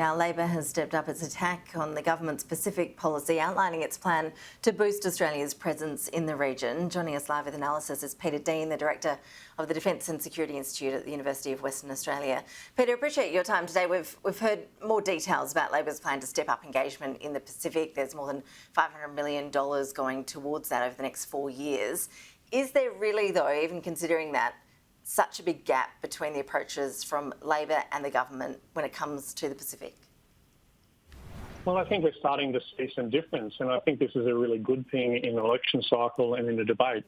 Now, Labor has stepped up its attack on the government's Pacific policy, outlining its plan to boost Australia's presence in the region. Joining us live with analysis is Peter Dean, the Director of the Defence and Security Institute at the University of Western Australia. Peter, appreciate your time today. We've heard more details about Labor's plan to step up engagement in the Pacific. There's more than $500 million going towards that over the next 4 years. Is there really, though, even considering that, such a big gap between the approaches from Labor and the government when it comes to the Pacific? Well, I think we're starting to see some difference, and I think this is a really good thing in the election cycle and in the debate.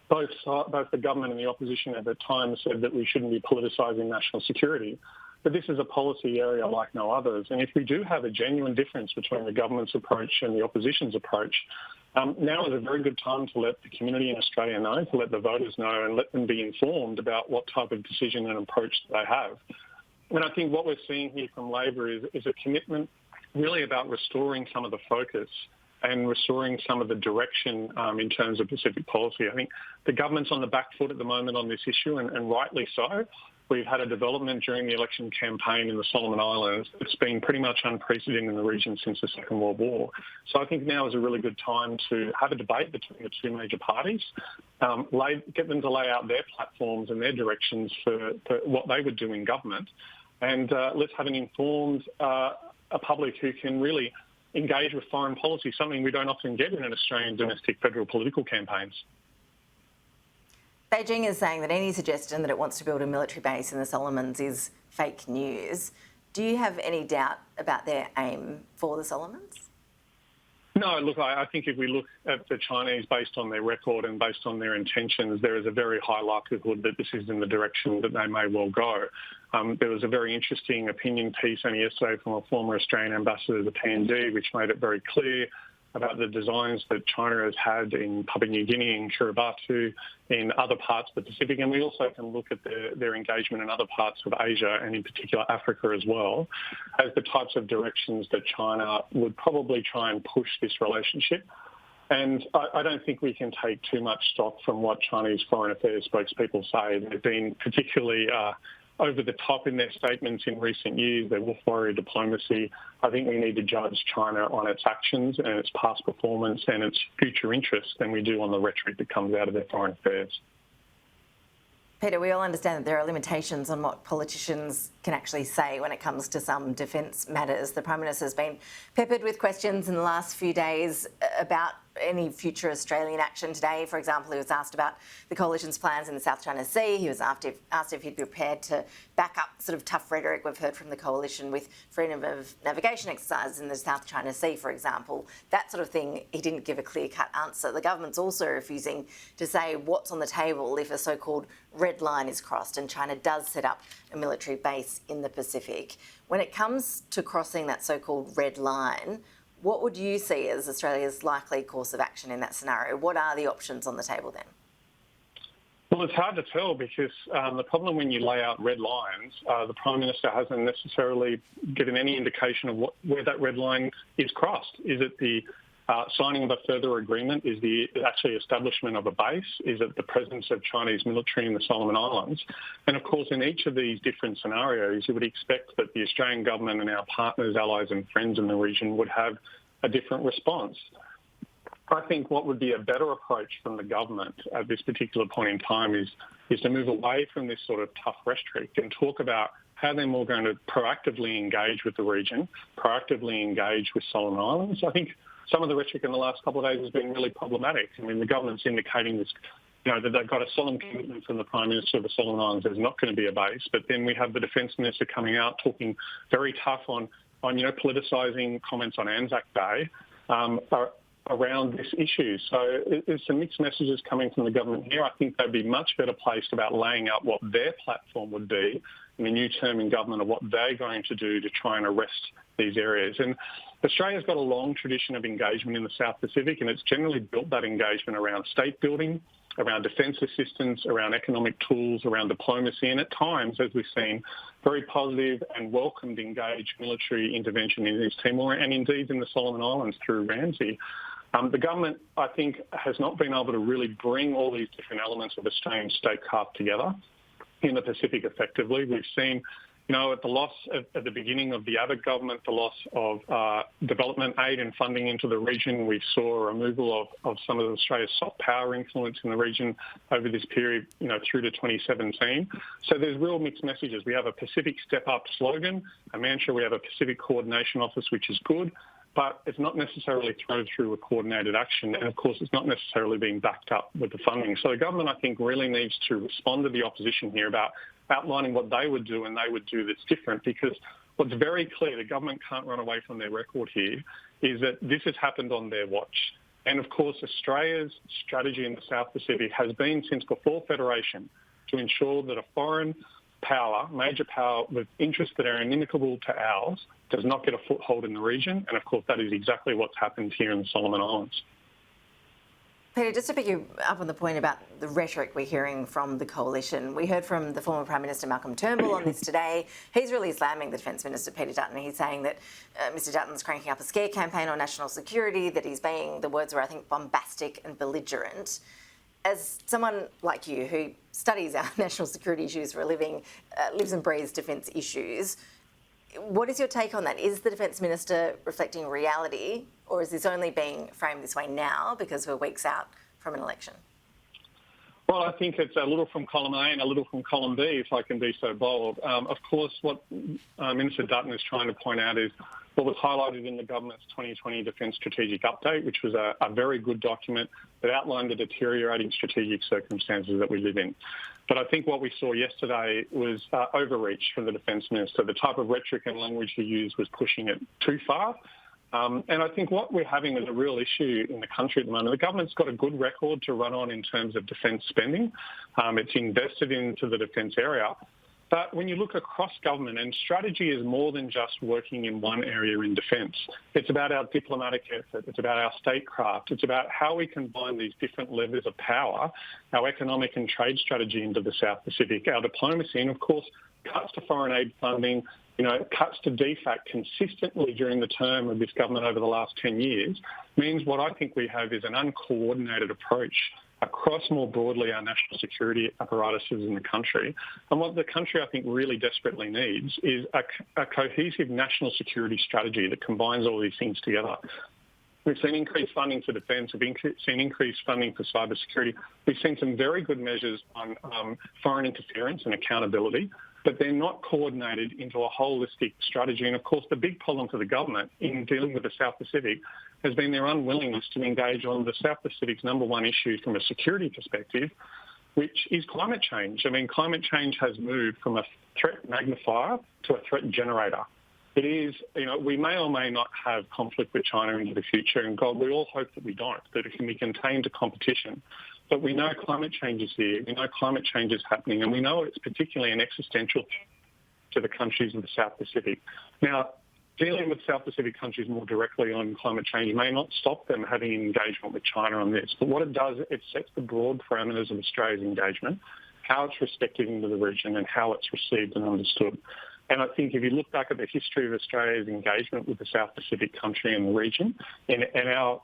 Both the government and the opposition at the time said that we shouldn't be politicising national security, but this is a policy area like no others. And if we do have a genuine difference between the government's approach and the opposition's approach, now is a very good time to let the community in Australia know, to let the voters know and let them be informed about what type of decision and approach they have. And I think what we're seeing here from Labor is a commitment really about restoring some of the focus and restoring some of the direction in terms of Pacific policy. I think the government's on the back foot at the moment on this issue, and rightly so. We've had a development during the election campaign in the Solomon Islands that's been pretty much unprecedented in the region since the Second World War. So I think now is a really good time to have a debate between the two major parties, get them to lay out their platforms and their directions for what they would do in government, and let's have an informed a public who can really engage with foreign policy, something we don't often get in an Australian domestic federal political campaigns. Beijing is saying that any suggestion that it wants to build a military base in the Solomons is fake news. Do you have any doubt about their aim for the Solomons? No, look, I think if we look at the Chinese based on their record and based on their intentions, there is a very high likelihood that this is in the direction that they may well go. There was a very interesting opinion piece only yesterday from a former Australian ambassador to the PNG, which made it very clear about the designs that China has had in Papua New Guinea and Kiribati, in other parts of the Pacific. And we also can look at their engagement in other parts of Asia and in particular Africa as well, as the types of directions that China would probably try and push this relationship. And I don't think we can take too much stock from what Chinese foreign affairs spokespeople say. They've been particularly over the top in their statements in recent years, their wolf warrior diplomacy. I think we need to judge China on its actions and its past performance and its future interests than we do on the rhetoric that comes out of their foreign affairs. Peter, we all understand that there are limitations on what politicians can actually say when it comes to some defence matters. The Prime Minister has been peppered with questions in the last few days about any future Australian action. Today, for example, he was asked about the coalition's plans in the South China Sea. He was asked if he'd be prepared to back up sort of tough rhetoric we've heard from the coalition with freedom of navigation exercises in the South China Sea, for example. That sort of thing, he didn't give a clear-cut answer. The government's also refusing to say what's on the table if a so-called red line is crossed and China does set up a military base in the Pacific. When it comes to crossing that so-called red line, what would you see as Australia's likely course of action in that scenario? What are the options on the table then? Well, it's hard to tell because the problem when you lay out red lines, the Prime Minister hasn't necessarily given any indication of where that red line is crossed. Is it the signing of a further agreement? Is the actually establishment of a base? Is it the presence of Chinese military in the Solomon Islands? And of course, in each of these different scenarios, you would expect that the Australian government and our partners, allies and friends in the region would have a different response. I think what would be a better approach from the government at this particular point in time is to move away from this sort of tough rhetoric and talk about how they're more going to proactively engage with the region, proactively engage with Solomon Islands. I think some of the rhetoric in the last couple of days has been really problematic. I mean, the government's indicating this, that they've got a solemn commitment from the Prime Minister of the Solomon Islands there's not going to be a base, but then we have the Defence Minister coming out talking very tough on politicising comments on Anzac Day around this issue. So there's some mixed messages coming from the government here. I think they'd be much better placed about laying out what their platform would be in the new term in government of what they're going to do to try and arrest these areas. And Australia's got a long tradition of engagement in the South Pacific, and it's generally built that engagement around state building, around defence assistance, around economic tools, around diplomacy, and at times, as we've seen, very positive and welcomed engaged military intervention in East Timor and indeed in the Solomon Islands through Ramsay. The government, I think, has not been able to really bring all these different elements of Australian statecraft together in the Pacific effectively. We've seen At the loss at the beginning of the Abbott government, the loss of development aid and funding into the region, we saw a removal of some of Australia's soft power influence in the region over this period, through to 2017. So there's real mixed messages. We have a Pacific Step Up slogan, a mantra. We have a Pacific Coordination Office, which is good, but it's not necessarily through a coordinated action. And of course, it's not necessarily being backed up with the funding. So the government, I think, really needs to respond to the opposition here about outlining what they would do and they would do that's different, because what's very clear, the government can't run away from their record here, is that this has happened on their watch. And of course, Australia's strategy in the South Pacific has been, since before Federation, to ensure that a foreign power, major power with interests that are inimical to ours, does not get a foothold in the region. And of course, that is exactly what's happened here in the Solomon Islands. Peter, just to pick you up on the point about the rhetoric we're hearing from the coalition, we heard from the former Prime Minister Malcolm Turnbull on this today. He's really slamming the Defence Minister, Peter Dutton. He's saying that Mr Dutton's cranking up a scare campaign on national security, that he's being, the words were, I think, bombastic and belligerent. As someone like you who studies our national security issues for a living, lives and breathes defence issues, what is your take on that? Is the Defence Minister reflecting reality, or is this only being framed this way now because we're weeks out from an election? Well, I think it's a little from column A and a little from column B, if I can be so bold. Of course, what Minister Dutton is trying to point out is what was highlighted in the government's 2020 Defence Strategic Update, which was a very good document that outlined the deteriorating strategic circumstances that we live in. But I think what we saw yesterday was overreach from the Defence Minister. The type of rhetoric and language he used was pushing it too far. And I think what we're having is a real issue in the country at the moment. The government's got a good record to run on in terms of defence spending. It's invested into the defence area. But when you look across government, and strategy is more than just working in one area in defence. It's about our diplomatic effort. It's about our statecraft. It's about how we combine these different levers of power, our economic and trade strategy into the South Pacific, our diplomacy, and of course, cuts to foreign aid funding, cuts to DFAT consistently during the term of this government over the last 10 years, means what I think we have is an uncoordinated approach across more broadly our national security apparatuses in the country. And what the country, I think, really desperately needs is a cohesive national security strategy that combines all these things together. We've seen increased funding for defence. We've seen increased funding for cybersecurity. We've seen some very good measures on foreign interference and accountability, but they're not coordinated into a holistic strategy. And of course, the big problem for the government in dealing with the South Pacific has been their unwillingness to engage on the South Pacific's number one issue from a security perspective, which is climate change. I mean, climate change has moved from a threat magnifier to a threat generator. It is, we may or may not have conflict with China into the future, and God, we all hope that we don't, that it can be contained to competition. But we know climate change is here, we know climate change is happening, and we know it's particularly an existential to the countries of the South Pacific. Now, dealing with South Pacific countries more directly on climate change may not stop them having engagement with China on this, but what it does, it sets the broad parameters of Australia's engagement, how it's respected into the region and how it's received and understood. And I think if you look back at the history of Australia's engagement with the South Pacific country and the region, and our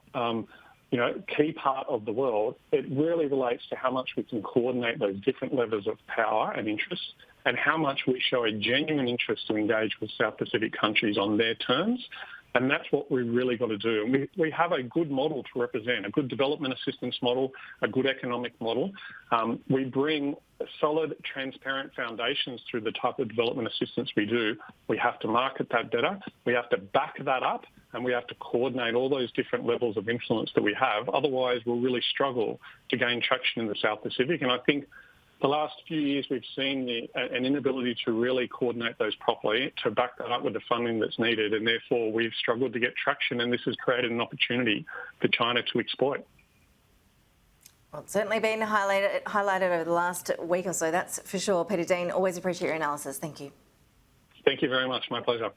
key part of the world, it really relates to how much we can coordinate those different levels of power and interests, and how much we show a genuine interest to engage with South Pacific countries on their terms. And that's what we really got to do. And we have a good model to represent, a good development assistance model, a good economic model. We bring solid, transparent foundations through the type of development assistance we do. We have to market that better. We have to back that up, and we have to coordinate all those different levels of influence that we have. Otherwise, we'll really struggle to gain traction in the South Pacific. And I think the last few years, we've seen an inability to really coordinate those properly, to back that up with the funding that's needed, and therefore we've struggled to get traction, and this has created an opportunity for China to exploit. Well, it's certainly been highlighted over the last week or so, that's for sure. Peter Dean, always appreciate your analysis. Thank you. Thank you very much. My pleasure.